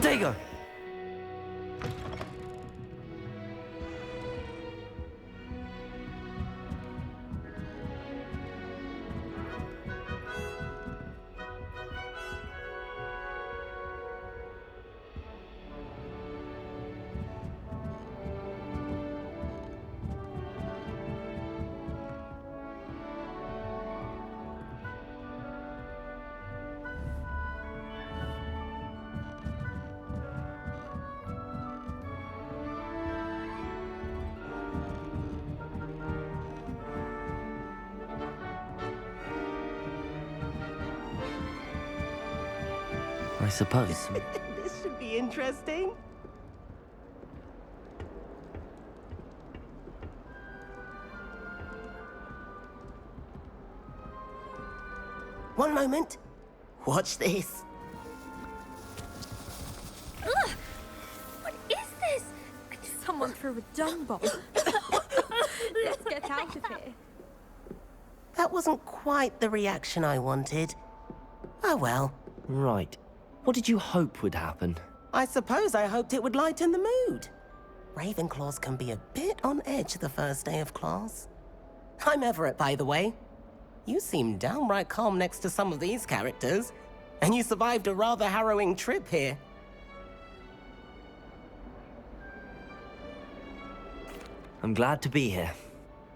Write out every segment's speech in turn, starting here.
There you go. I suppose. This should be interesting. One moment. Watch this. Ugh! What is this? Someone threw a dung bomb. Let's get out of here. That wasn't quite the reaction I wanted. Oh well. Right. What did you hope would happen? I suppose I hoped it would lighten the mood. Ravenclaws can be a bit on edge the first day of class. I'm Everett, by the way. You seem downright calm next to some of these characters, and you survived a rather harrowing trip here. I'm glad to be here.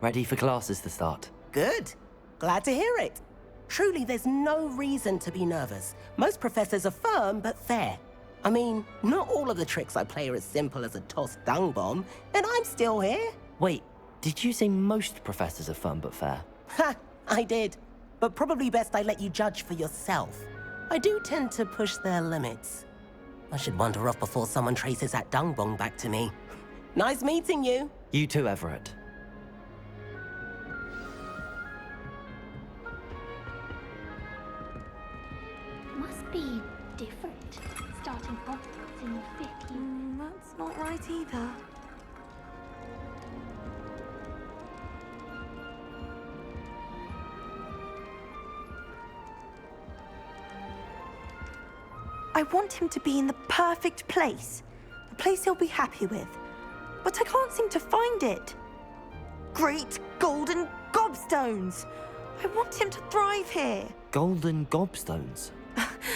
Ready for classes to start. Good. Glad to hear it. Truly, there's no reason to be nervous. Most professors are firm but fair. I mean, not all of the tricks I play are as simple as a tossed dung bomb, and I'm still here. Wait, did you say most professors are fun but fair? Ha! I did. But probably best I let you judge for yourself. I do tend to push their limits. I should wander off before someone traces that dung bomb back to me. Nice meeting you. You too, Everett. Must be different. Starting Hogwarts in the 5th year. That's not right either. I want him to be in the perfect place. A place he'll be happy with. But I can't seem to find it. Great golden gobstones! I want him to thrive here. Golden gobstones?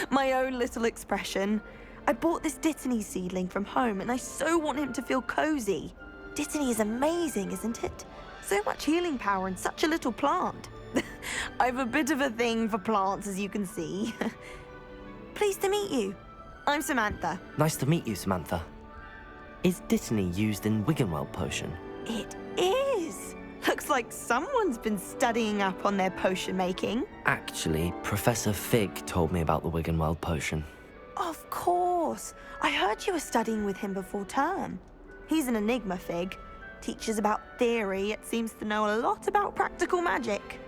My own little expression. I bought this Dittany seedling from home and I so want him to feel cozy. Dittany is amazing, isn't it? So much healing power in such a little plant. I've a bit of a thing for plants, as you can see. Pleased to meet you. I'm Samantha. Nice to meet you, Samantha. Is Dittany used in Wiggenweld potion? It is. Looks like someone's been studying up on their potion making. Actually, Professor Fig told me about the Wiggenweld potion. Of course. I heard you were studying with him before term. He's an enigma, Fig. Teaches about theory, yet seems to know a lot about practical magic.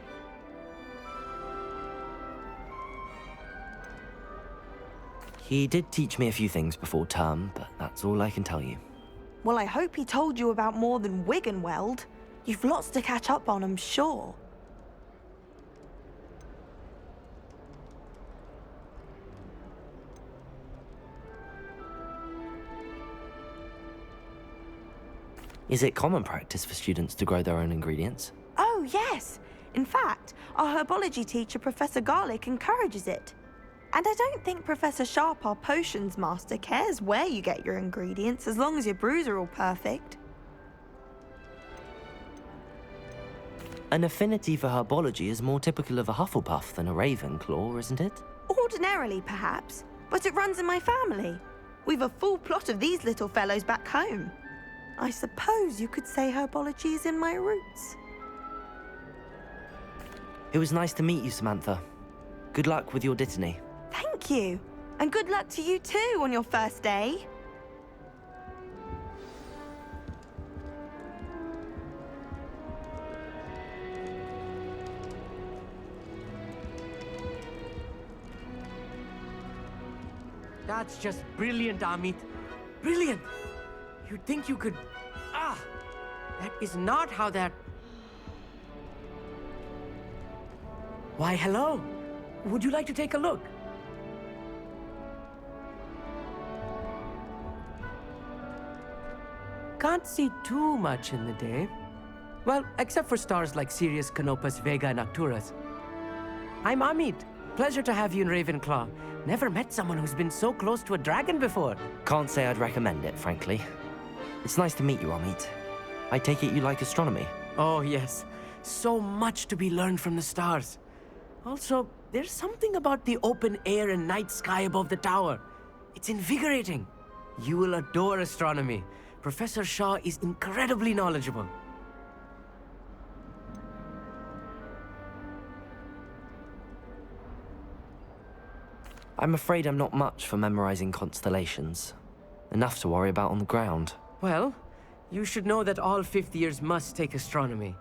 He did teach me a few things before term, but that's all I can tell you. Well, I hope he told you about more than Wiggenweld. You've lots to catch up on, I'm sure. Is it common practice for students to grow their own ingredients? Oh, yes. In fact, our herbology teacher, Professor Garlick, encourages it. And I don't think Professor Sharp, our potions master, cares where you get your ingredients as long as your brews are all perfect. An affinity for herbology is more typical of a Hufflepuff than a Ravenclaw, isn't it? Ordinarily, perhaps, but it runs in my family. We've a full plot of these little fellows back home. I suppose you could say herbology is in my roots. It was nice to meet you, Samantha. Good luck with your Dittany. Thank you. And good luck to you too on your first day. That's just brilliant, Amit. Brilliant! You'd think you could... Ah! That is not how that... Why, hello. Would you like to take a look? can't see too much in the day. Well, except for stars like Sirius, Canopus, Vega, and Arcturus. I'm Amit. Pleasure to have you in Ravenclaw. Never met someone who's been so close to a dragon before. Can't say I'd recommend it, frankly. It's nice to meet you, Amit. I take it you like astronomy. Oh, yes. So much to be learned from the stars. Also, there's something about the open air and night sky above the tower. It's invigorating. You will adore astronomy. Professor Shaw is incredibly knowledgeable. I'm afraid I'm not much for memorizing constellations. Enough to worry about on the ground. Well, you should know that all fifth years must take astronomy.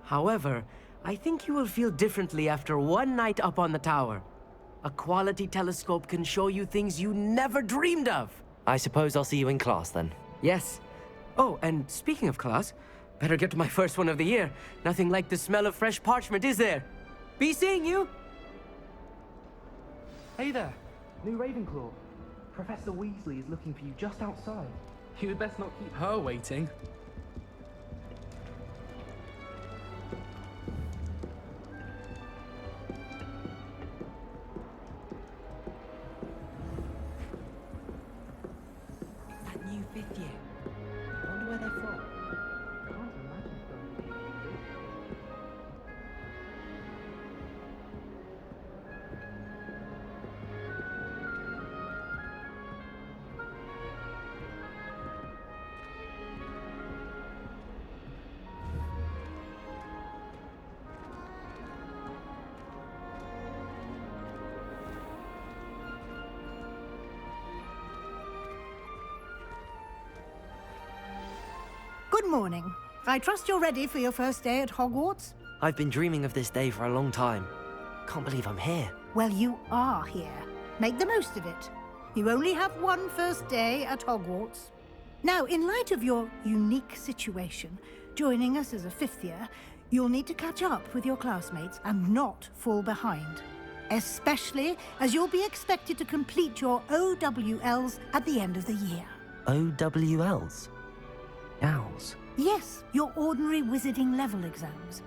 However, I think you will feel differently after one night up on the tower. A quality telescope can show you things you never dreamed of. I suppose I'll see you in class then. Yes. Oh, and speaking of class, better get to my first one of the year. Nothing like the smell of fresh parchment, is there? Be seeing you! Hey there, new Ravenclaw. Professor Weasley is looking for you just outside. You'd best not keep her waiting. That new fifth year. I wonder where they're from. Good morning. I trust you're ready for your first day at Hogwarts? I've been dreaming of this day for a long time. Can't believe I'm here. Well, you are here. Make the most of it. You only have one first day at Hogwarts. Now, in light of your unique situation, joining us as a fifth year, you'll need to catch up with your classmates and not fall behind. Especially as you'll be expected to complete your OWLs at the end of the year. OWLs? Owls? Yes, your ordinary wizarding level exams.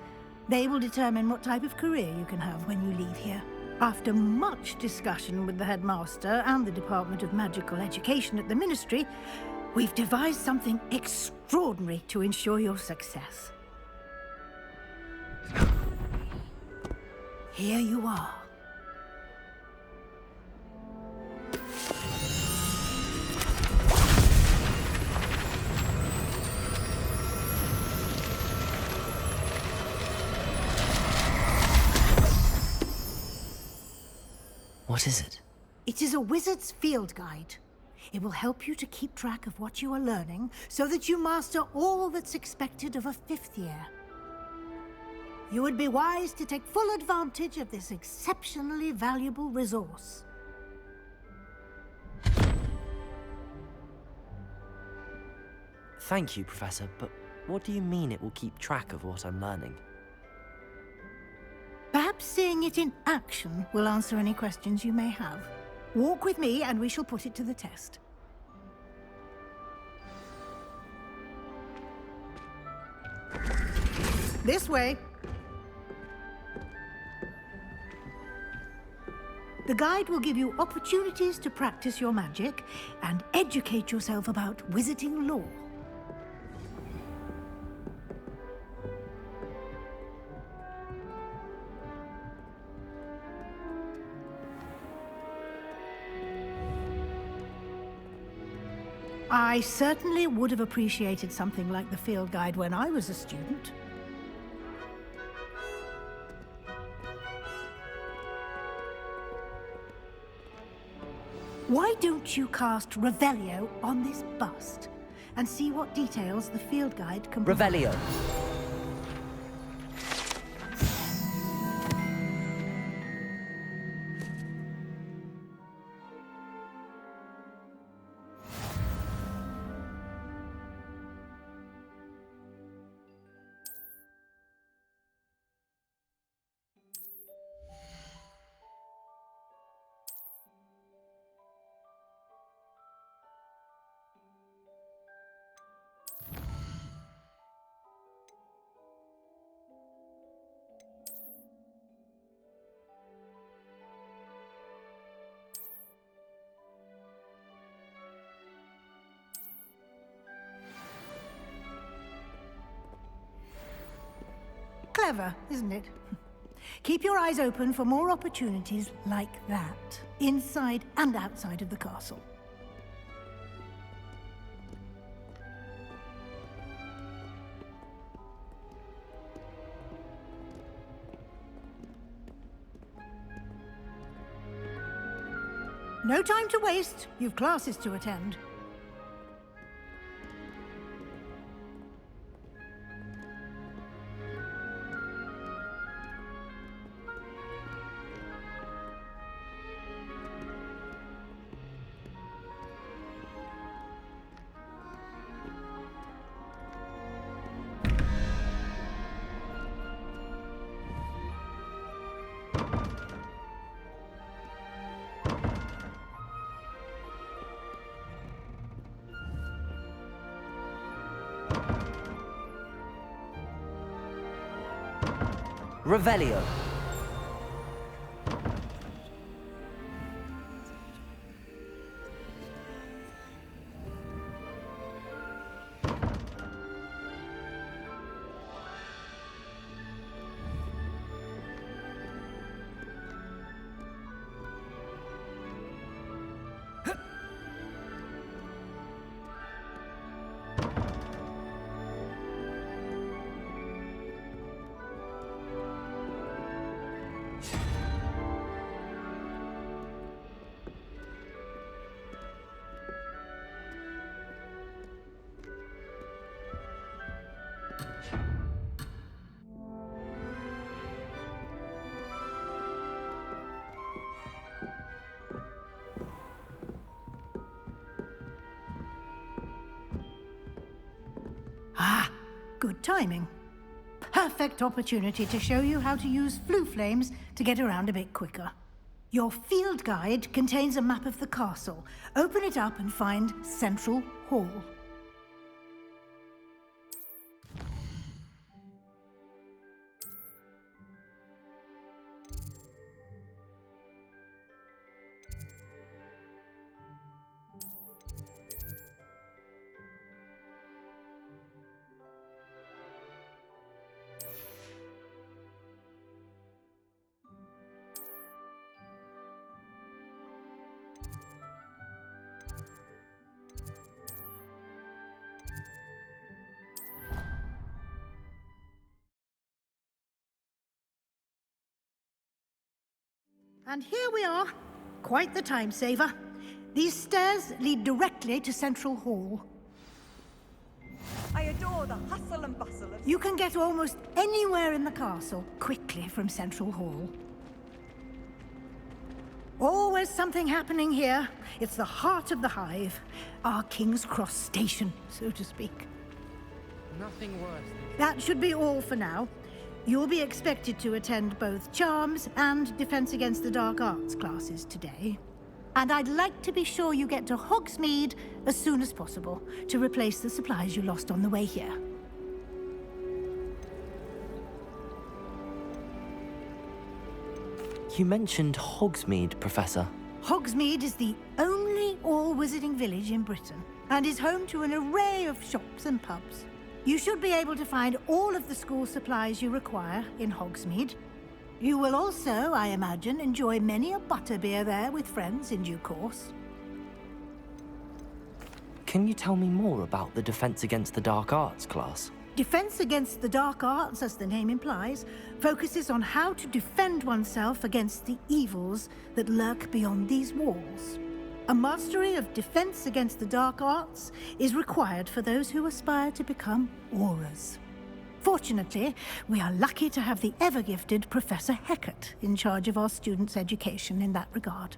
They will determine what type of career you can have when you leave here. After much discussion with the headmaster and the Department of Magical Education at the Ministry, we've devised something extraordinary to ensure your success. Here you are. What is it? It is a wizard's field guide. It will help you to keep track of what you are learning so that you master all that's expected of a fifth year. You would be wise to take full advantage of this exceptionally valuable resource. Thank you, Professor, but what do you mean it will keep track of what I'm learning? Perhaps seeing it in action will answer any questions you may have. Walk with me and we shall put it to the test. This way. The guide will give you opportunities to practice your magic and educate yourself about wizarding lore. I certainly would have appreciated something like the field guide when I was a student. Why don't you cast Revelio on this bust and see what details the field guide can provide? Revelio. Clever, isn't it? Keep your eyes open for more opportunities like that, inside and outside of the castle. No time to waste. You've classes to attend. Revelio. Ah, good timing. Perfect opportunity to show you how to use flue flames to get around a bit quicker. Your field guide contains a map of the castle. Open it up and find Central Hall. And here we are. Quite the time saver. These stairs lead directly to Central Hall. I adore the hustle and bustle of... You can get almost anywhere in the castle quickly from Central Hall. Always something happening here. It's the heart of the hive. Our King's Cross station, so to speak. Nothing worse. That should be all for now. You'll be expected to attend both Charms and Defense Against the Dark Arts classes today. And I'd like to be sure you get to Hogsmeade as soon as possible to replace the supplies you lost on the way here. You mentioned Hogsmeade, Professor. Hogsmeade is the only all-wizarding village in Britain and is home to an array of shops and pubs. You should be able to find all of the school supplies you require in Hogsmeade. You will also, I imagine, enjoy many a butterbeer there with friends in due course. Can you tell me more about the Defense Against the Dark Arts class? Defense Against the Dark Arts, as the name implies, focuses on how to defend oneself against the evils that lurk beyond these walls. A mastery of Defense Against the Dark Arts is required for those who aspire to become Aurors. Fortunately, we are lucky to have the ever-gifted Professor Hecat in charge of our students' education in that regard.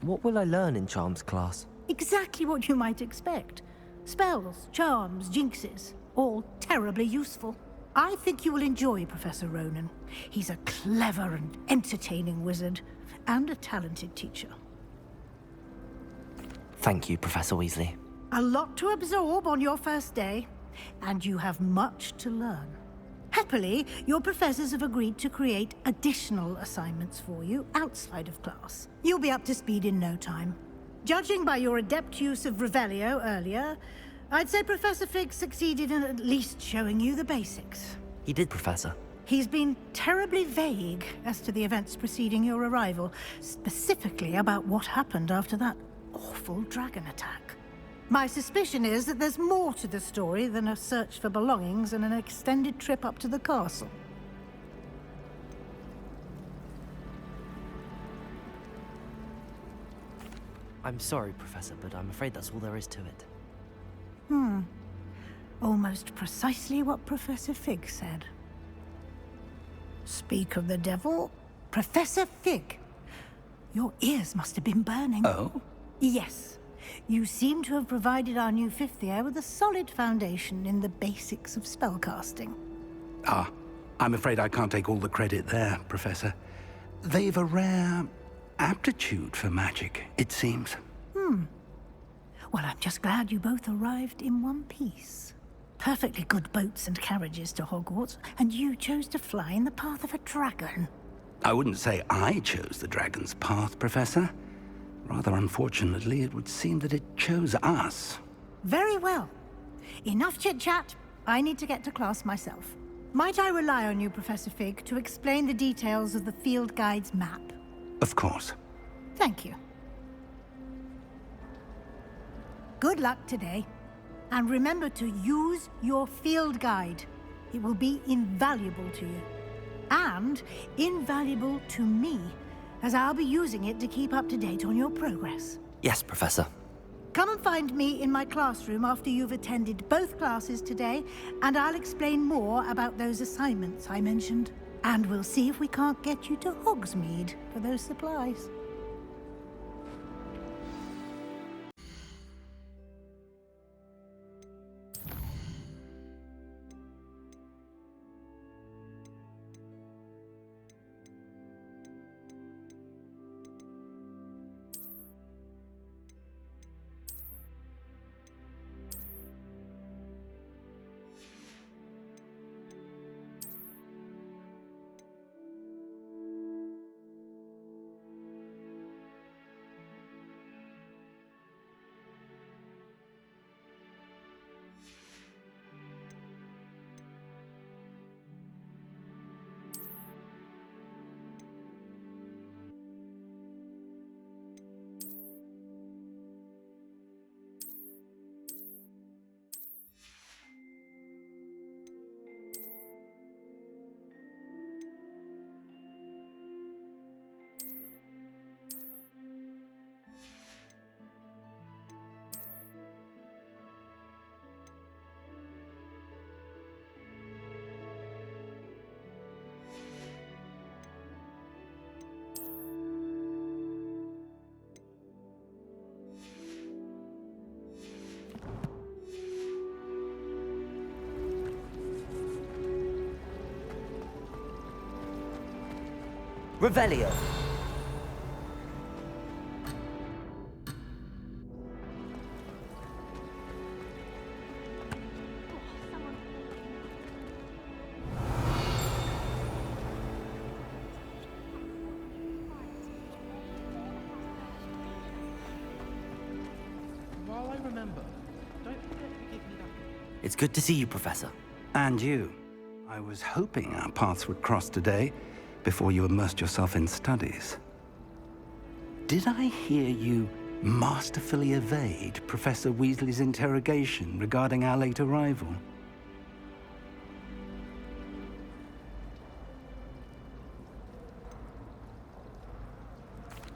What will I learn in Charms class? Exactly what you might expect. Spells, charms, jinxes, all terribly useful. I think you will enjoy Professor Ronan. He's a clever and entertaining wizard, and a talented teacher. Thank you, Professor Weasley. A lot to absorb on your first day, and you have much to learn. Happily, your professors have agreed to create additional assignments for you outside of class. You'll be up to speed in no time. Judging by your adept use of Revelio earlier, I'd say Professor Fig succeeded in at least showing you the basics. He did, Professor. He's been terribly vague as to the events preceding your arrival, specifically about what happened after that awful dragon attack. My suspicion is that there's more to the story than a search for belongings and an extended trip up to the castle. I'm sorry, Professor, but I'm afraid that's all there is to it. Almost precisely what Professor Fig said. Speak of the devil, Professor Fig. Your ears must have been burning. Oh? Yes. You seem to have provided our new fifth year with a solid foundation in the basics of spellcasting. Ah, I'm afraid I can't take all the credit there, Professor. They've a rare aptitude for magic, it seems. Well, I'm just glad you both arrived in one piece. Perfectly good boats and carriages to Hogwarts, and you chose to fly in the path of a dragon. I wouldn't say I chose the dragon's path, Professor. Rather unfortunately, it would seem that it chose us. Very well. Enough chit-chat. I need to get to class myself. Might I rely on you, Professor Fig, to explain the details of the field guide's map? Of course. Thank you. Good luck today. And remember to use your field guide. It will be invaluable to you. And invaluable to me, as I'll be using it to keep up to date on your progress. Yes, Professor. Come and find me in my classroom after you've attended both classes today, and I'll explain more about those assignments I mentioned. And we'll see if we can't get you to Hogsmeade for those supplies. Revelio. While I remember, don't forget to give me that. It's good to see you, Professor. And you. I was hoping our paths would cross today, before you immersed yourself in studies. Did I hear you masterfully evade Professor Weasley's interrogation regarding our late arrival?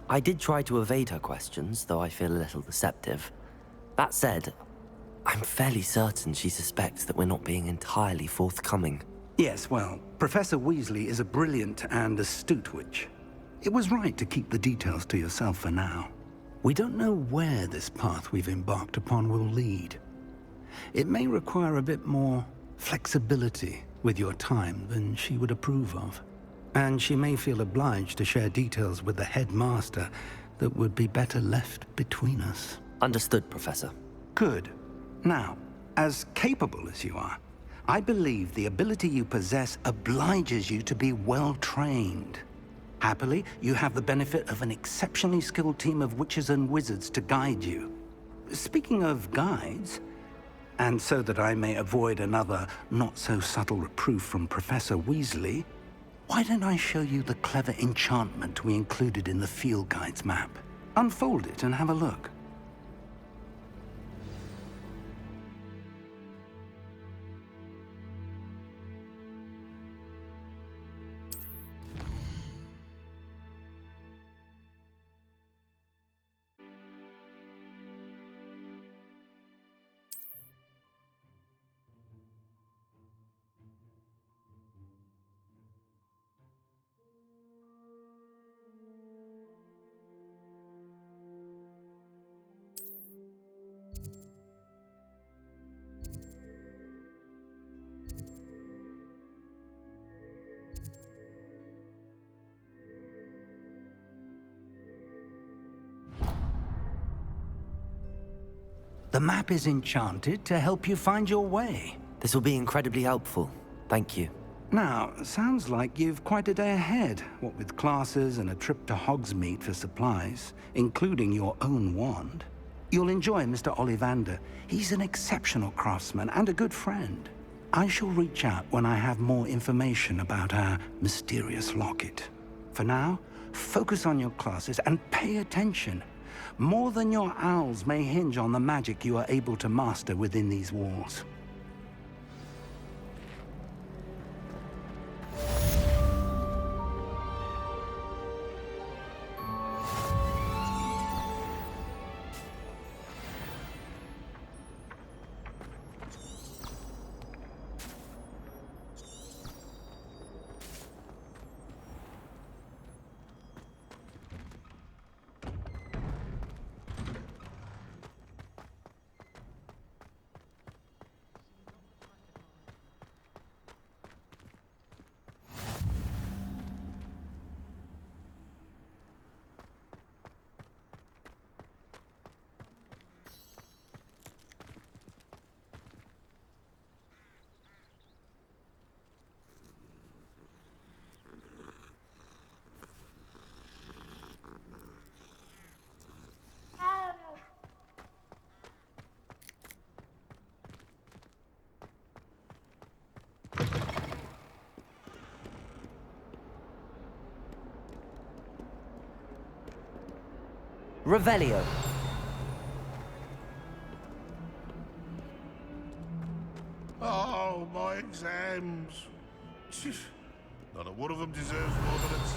I did try to evade her questions, though I feel a little deceptive. That said, I'm fairly certain she suspects that we're not being entirely forthcoming. Yes, well, Professor Weasley is a brilliant and astute witch. It was right to keep the details to yourself for now. We don't know where this path we've embarked upon will lead. It may require a bit more flexibility with your time than she would approve of. And she may feel obliged to share details with the headmaster that would be better left between us. Understood, Professor. Good. Now, as capable as you are, I believe the ability you possess obliges you to be well-trained. Happily, you have the benefit of an exceptionally skilled team of witches and wizards to guide you. Speaking of guides, And so that I may avoid another not-so-subtle reproof from Professor Weasley, why don't I show you the clever enchantment we included in the field guide's map? Unfold it and have a look. The map is enchanted to help you find your way. This will be incredibly helpful. Thank you. Now, sounds like you've quite a day ahead, what with classes and a trip to Hogsmeade for supplies, including your own wand. You'll enjoy Mr. Ollivander. He's an exceptional craftsman and a good friend. I shall reach out when I have more information about our mysterious locket. For now, focus on your classes and pay attention. More than your owls may hinge on the magic you are able to master within these walls. Revelio. Oh, my exams. Not a one of them deserves more than a C.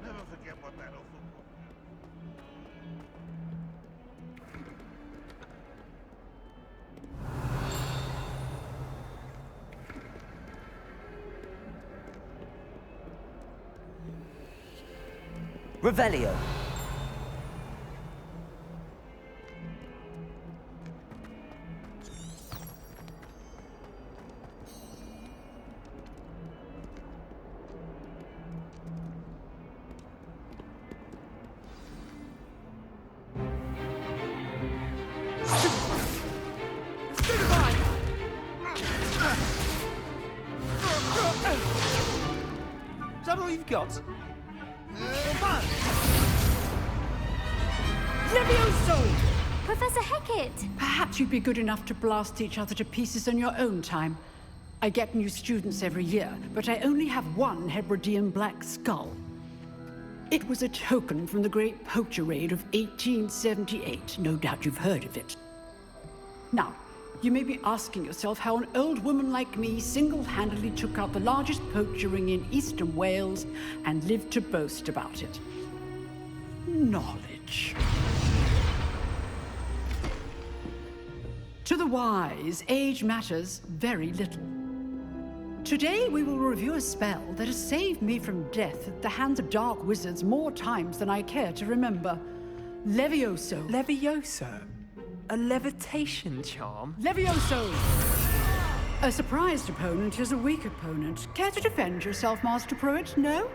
Never forget what that awful... Revelio. Is that all you've got? Levioso! Professor Hecat! Perhaps you'd be good enough to blast each other to pieces in your own time. I get new students every year, but I only have one Hebridean black skull. It was a token from the Great Poacher Raid of 1878. No doubt you've heard of it. Now, you may be asking yourself how an old woman like me single-handedly took out the largest poacher ring in eastern Wales and lived to boast about it. Knowledge. To the wise, age matters very little. Today we will review a spell that has saved me from death at the hands of dark wizards more times than I care to remember. Levioso. Levioso? A levitation charm? Levioso! A surprised opponent is a weak opponent. Care to defend yourself, Master Pruitt? No?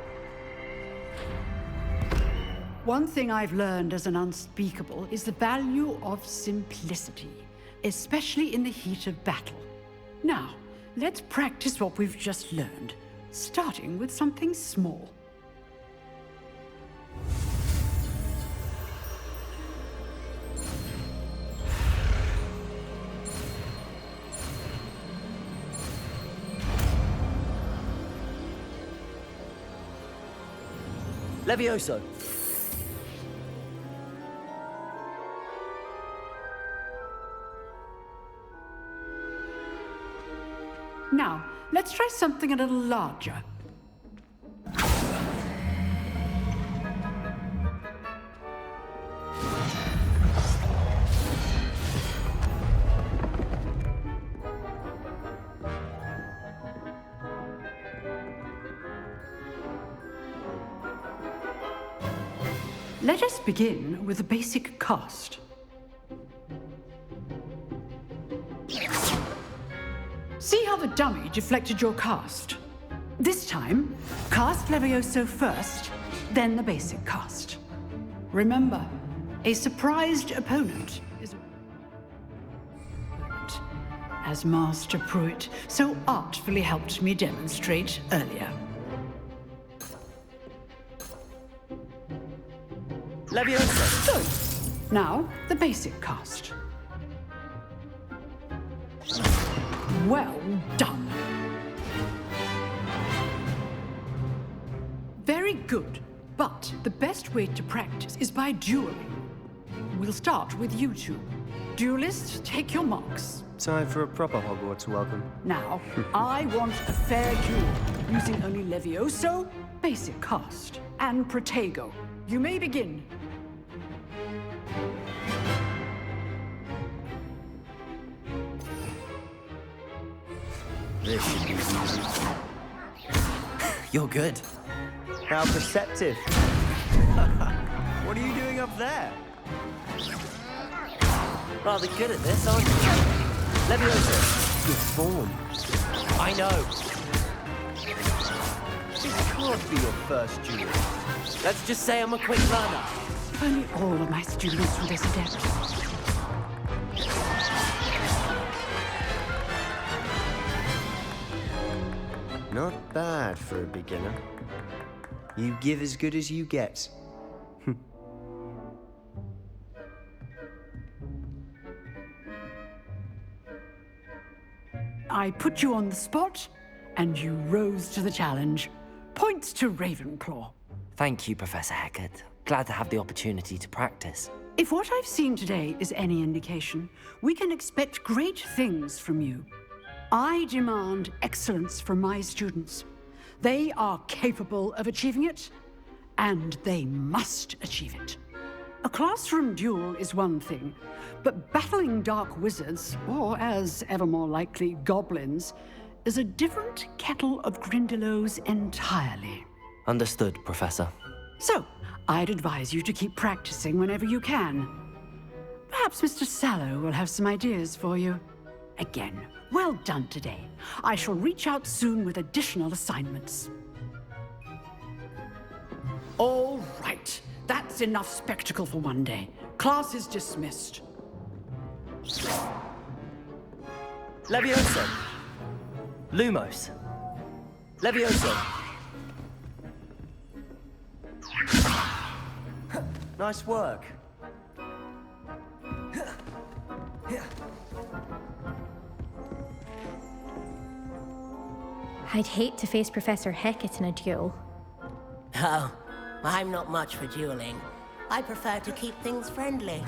One thing I've learned as an unspeakable is the value of simplicity, especially in the heat of battle. Now, let's practice what we've just learned, starting with something small. Levioso. Now, let's try something a little larger. Let us begin with the basic cast. See how the dummy deflected your cast? This time, cast Levioso first, then the basic cast. Remember, a surprised opponent is as Master Pruitt so artfully helped me demonstrate earlier. Levioso. So, now the basic cast. Well done. Very good, but the best way to practice is by dueling. We'll start with you two. Duelists, take your marks. Time for a proper Hogwarts welcome. Now, I want a fair duel, using only Levioso, basic cast, and Protego. You may begin. This should be easy. You're good. How perceptive. What are you doing up there? Rather good at this, aren't you? Levioso. Good form. I know. This can't be your first duel. Let's just say I'm a quick learner. If only all of my students were this adept. Not bad for a beginner. You give as good as you get. I put you on the spot, and you rose to the challenge. Points to Ravenclaw. Thank you, Professor Hecat. Glad to have the opportunity to practice. If what I've seen today is any indication, we can expect great things from you. I demand excellence from my students. They are capable of achieving it, and they must achieve it. A classroom duel is one thing, but battling dark wizards, or as ever more likely, goblins, is a different kettle of Grindylows entirely. Understood, Professor. So, I'd advise you to keep practicing whenever you can. Perhaps Mr. Sallow will have some ideas for you. Again, well done today. I shall reach out soon with additional assignments. All right. That's enough spectacle for one day. Class is dismissed. Levioso. Lumos. Levioso. Nice work. I'd hate to face Professor Hecat in a duel. Oh, I'm not much for dueling. I prefer to keep things friendly.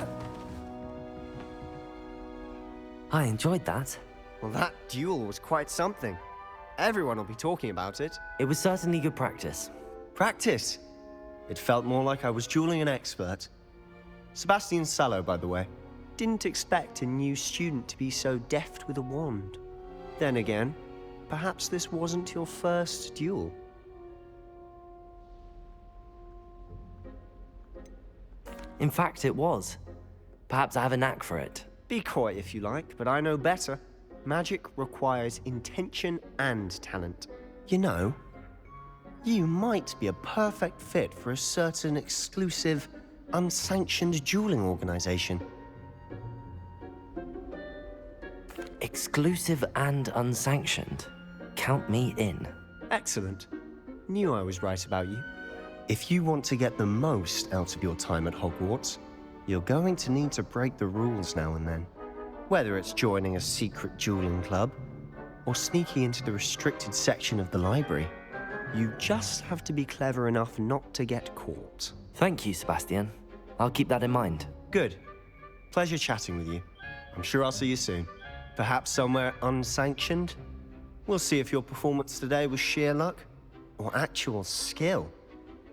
I enjoyed that. Well, that duel was quite something. Everyone will be talking about it. It was certainly good practice. Practice? It felt more like I was dueling an expert. Sebastian Sallow, by the way. Didn't expect a new student to be so deft with a wand. Then again, perhaps this wasn't your first duel. In fact, it was. Perhaps I have a knack for it. Be coy if you like, but I know better. Magic requires intention and talent. You know, you might be a perfect fit for a certain exclusive, unsanctioned dueling organization. Exclusive and unsanctioned. Count me in. Excellent. Knew I was right about you. If you want to get the most out of your time at Hogwarts, you're going to need to break the rules now and then. Whether it's joining a secret dueling club, or sneaking into the restricted section of the library. You just have to be clever enough not to get caught. Thank you, Sebastian. I'll keep that in mind. Good. Pleasure chatting with you. I'm sure I'll see you soon. Perhaps somewhere unsanctioned? We'll see if your performance today was sheer luck or actual skill.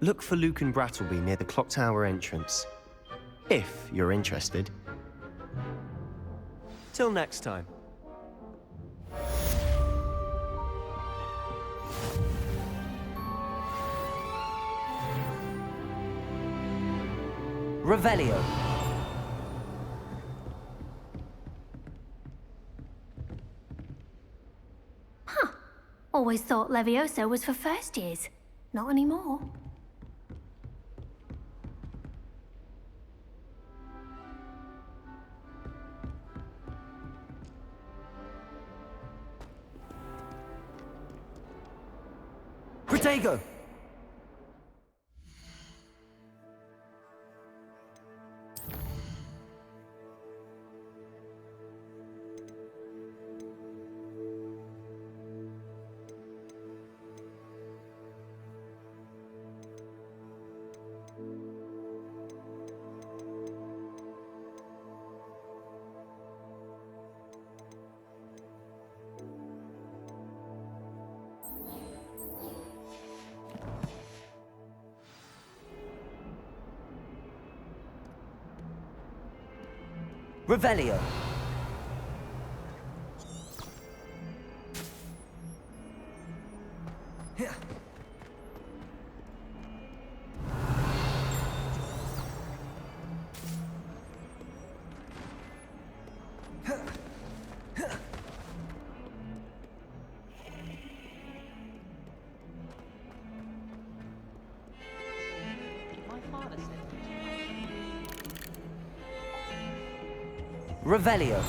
Look for Luke and Brattleby near the clock tower entrance. If you're interested. Till next time. Revelio. Huh. Always thought Levioso was for first years. Not anymore. Protego! Revelio. Revelio.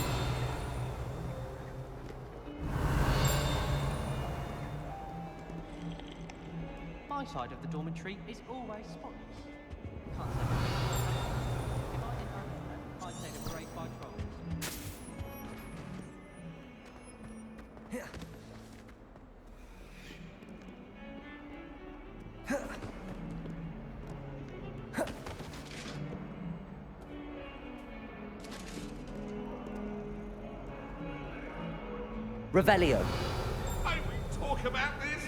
My side of the dormitory is always spotless. Can't say if I didn't own it, I'd say the break by trolls. Revelio. May we talk about this?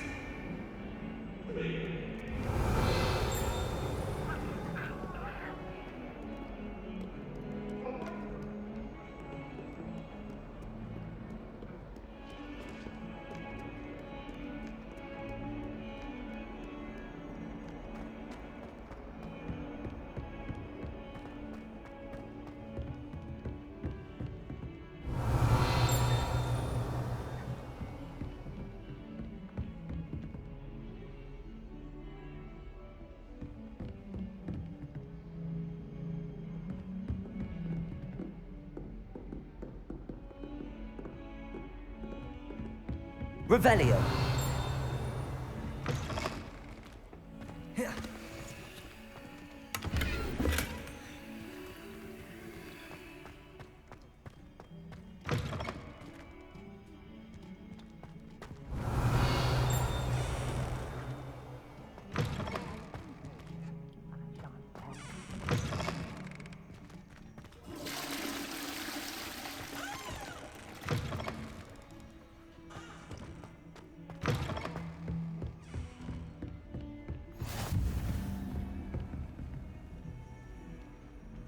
Revelio.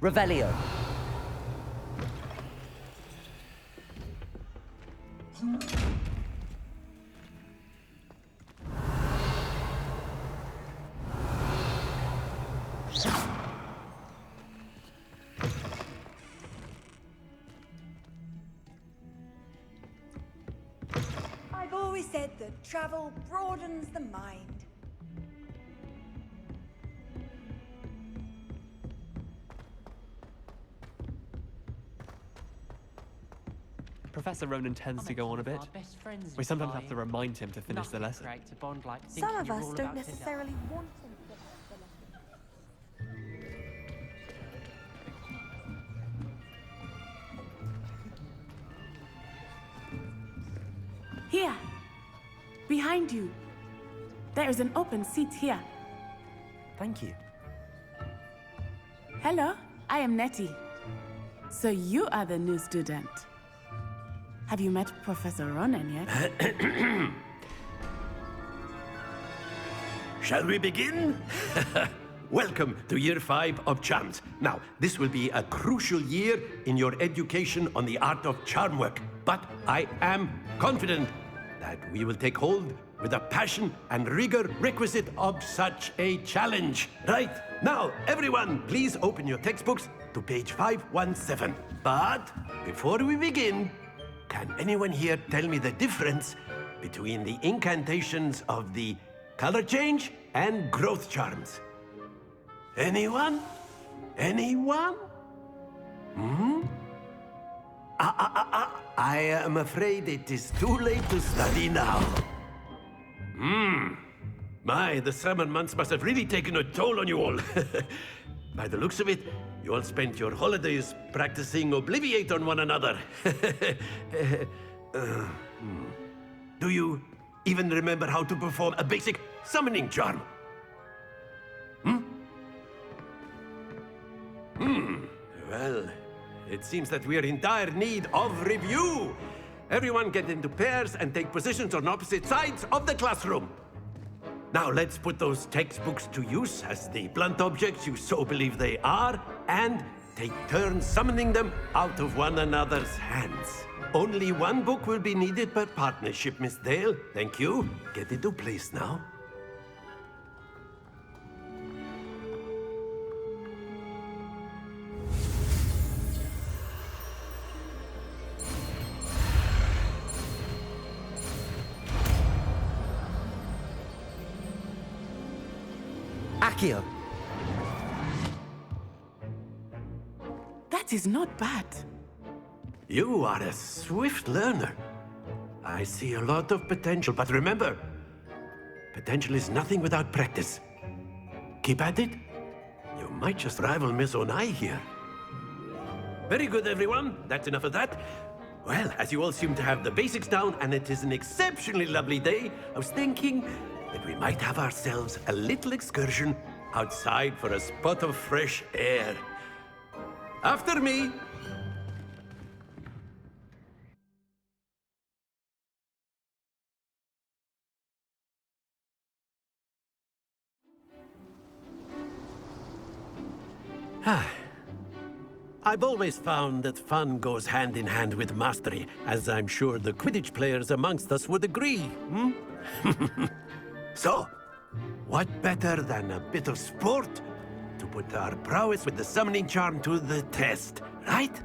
Revelio. I've always said that travel broadens the mind. Professor Ronan tends to go on a bit. We sometimes have to remind him to finish the lesson. Some of us don't necessarily want him to. Here! Behind you! There is an open seat here. Thank you. Hello, I am Nettie. So you are the new student. Have you met Professor Ronan yet? Shall we begin? Welcome to Year 5 of Charms. Now, this will be a crucial year in your education on the art of charm work, but I am confident that we will take hold with the passion and rigor requisite of such a challenge. Right, now, everyone, please open your textbooks to page 517. But before we begin, can anyone here tell me the difference between the incantations of the color change and growth charms? Anyone? Anyone? I am afraid it is too late to study now. My, the summer months must have really taken a toll on you all. By the looks of it, you all spent your holidays practicing Obliviate on one another. Do you even remember how to perform a basic summoning charm? Well, it seems that we are in dire need of review. Everyone get into pairs and take positions on opposite sides of the classroom. Now let's put those textbooks to use as the blunt objects you so believe they are, and take turns summoning them out of one another's hands. Only one book will be needed per partnership, Miss Dale. Thank you. Get into place now. Accio. That is not bad. You are a swift learner. I see a lot of potential, but remember, potential is nothing without practice. Keep at it. You might just rival Miss Onai here. Very good, everyone. That's enough of that. Well, as you all seem to have the basics down, and it is an exceptionally lovely day, I was thinking that we might have ourselves a little excursion outside for a spot of fresh air. After me. I've always found that fun goes hand in hand with mastery, as I'm sure the Quidditch players amongst us would agree, So, what better than a bit of sport to put our prowess with the summoning charm to the test, right?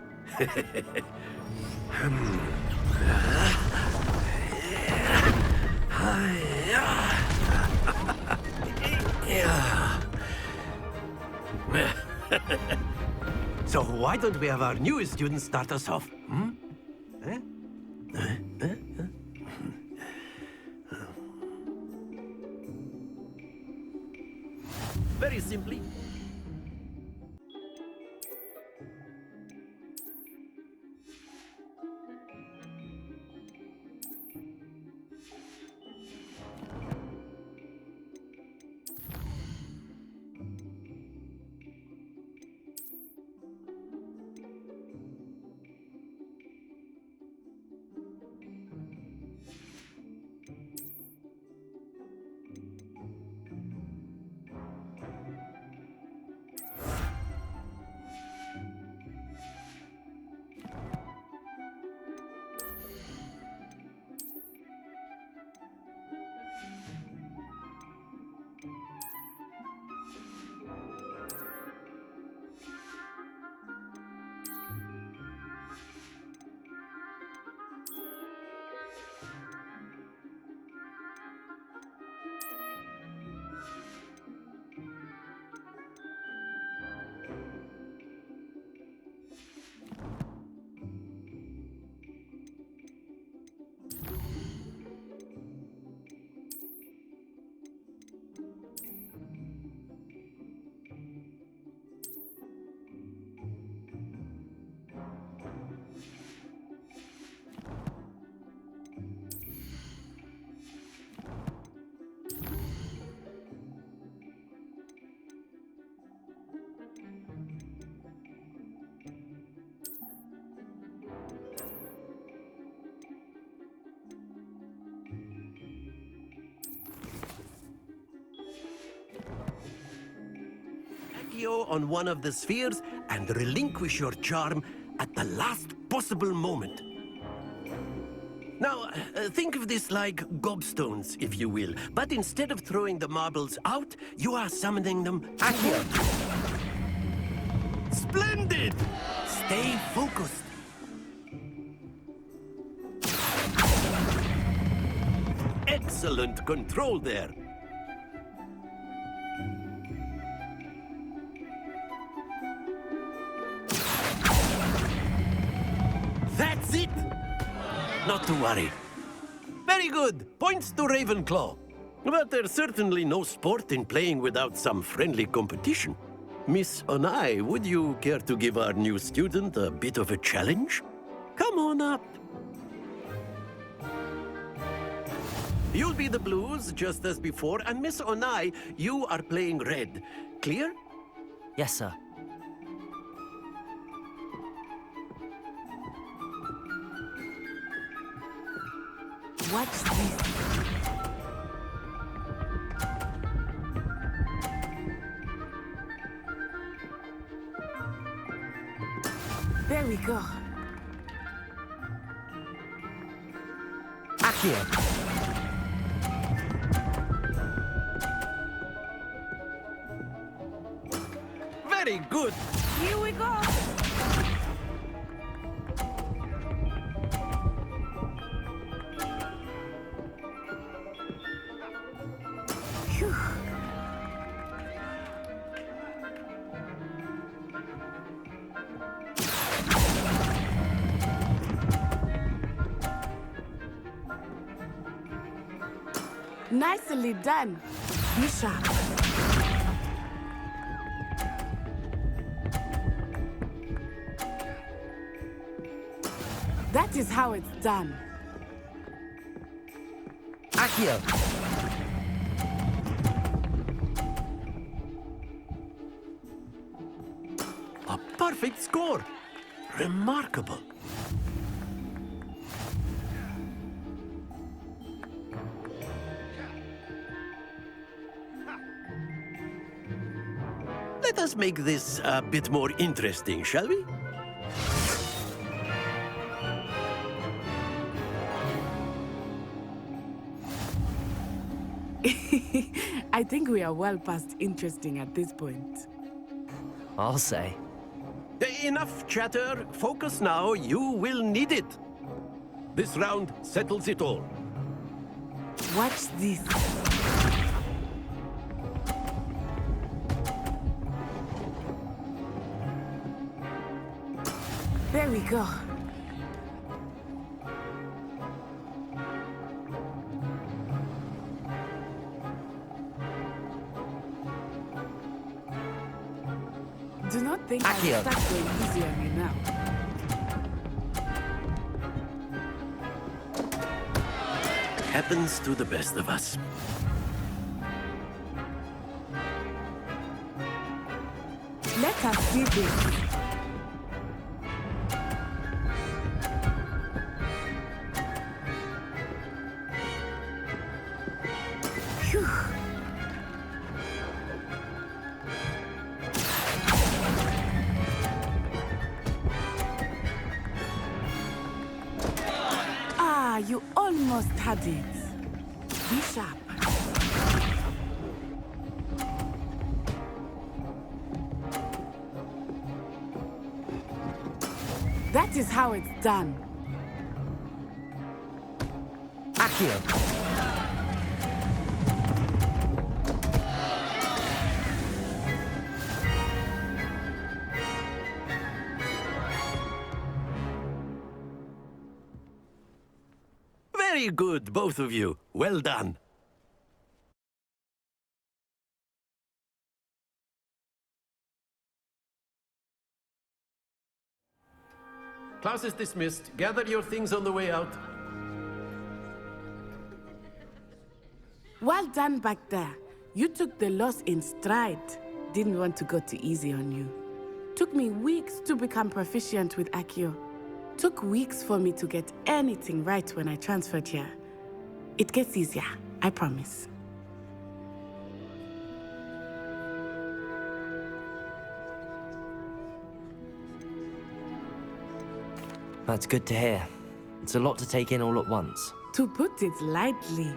So why don't we have our newest student start us off? Very simply. Accio on one of the spheres and relinquish your charm at the last possible moment. Now, think of this like gobstones, if you will. But instead of throwing the marbles out, you are summoning them Accio. Splendid! Stay focused. Excellent control there. That's it! Not to worry. Very good. Points to Ravenclaw. But there's certainly no sport in playing without some friendly competition. Miss Onai, would you care to give our new student a bit of a challenge? Come on up. You'll be the blues, just as before, and Miss Onai, you are playing red. Clear? Yes, sir. Watch this. There we go. Accio. Very good. Here we go. Phew. Nicely done, Bishop. That is how it's done. Accio. A perfect score. Remarkable. Let us make this a bit more interesting, shall we? I think we are well past interesting at this point. I'll say. Enough chatter. Focus now. You will need it. This round settles it all. Watch this. There we go. Do not think Accio. I'll start going easy on you now. Happens to the best of us. Let us see this. Phew. Ah, you almost had it. Be sharp. That is how it's done. Accio. Very good, both of you. Well done. Class is dismissed. Gather your things on the way out. Well done back there. You took the loss in stride. Didn't want to go too easy on you. Took me weeks to become proficient with Accio. Took weeks for me to get anything right when I transferred here. It gets easier, I promise. That's good to hear. It's a lot to take in all at once. To put it lightly,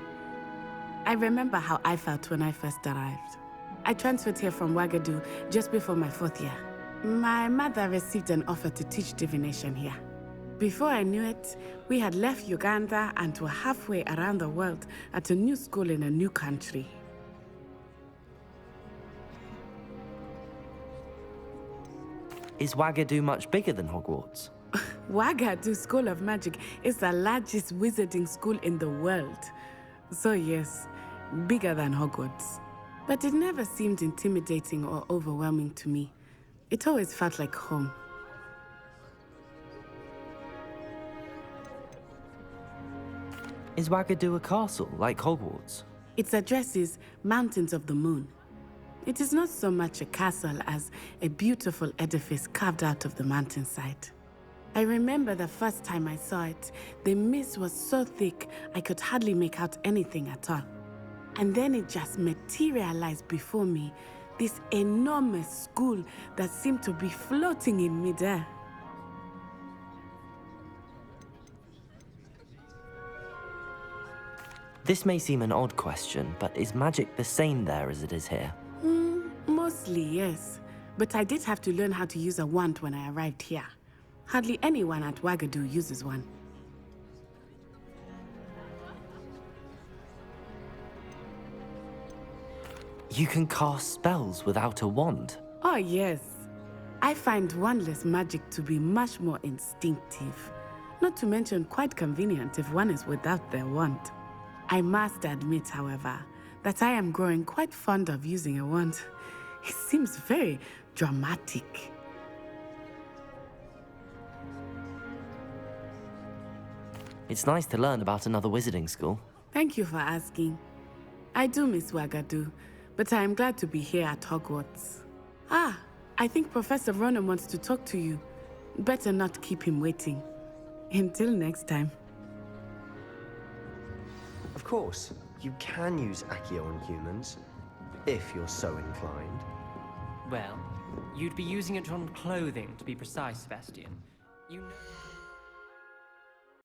I remember how I felt when I first arrived. I transferred here from Wagadu just before my 4th year. My mother received an offer to teach divination here. Before I knew it, we had left Uganda and were halfway around the world at a new school in a new country. Is Wagadu much bigger than Hogwarts? Wagadu School of Magic is the largest wizarding school in the world. So yes, bigger than Hogwarts. But it never seemed intimidating or overwhelming to me. It always felt like home. Is Wagadu a castle, like Hogwarts? Its address is Mountains of the Moon. It is not so much a castle as a beautiful edifice carved out of the mountainside. I remember the first time I saw it, the mist was so thick I could hardly make out anything at all. And then it just materialized before me, this enormous school that seemed to be floating in midair. This may seem an odd question, but is magic the same there as it is here? Mostly, yes. But I did have to learn how to use a wand when I arrived here. Hardly anyone at Wagadu uses one. You can cast spells without a wand? Oh, yes. I find wandless magic to be much more instinctive. Not to mention quite convenient if one is without their wand. I must admit, however, that I am growing quite fond of using a wand. It seems very dramatic. It's nice to learn about another wizarding school. Thank you for asking. I do miss Wagadu, but I am glad to be here at Hogwarts. I think Professor Ronan wants to talk to you. Better not keep him waiting. Until next time. Of course, you can use Accio on humans, if you're so inclined. Well, you'd be using it on clothing, to be precise, Sebastian. You know...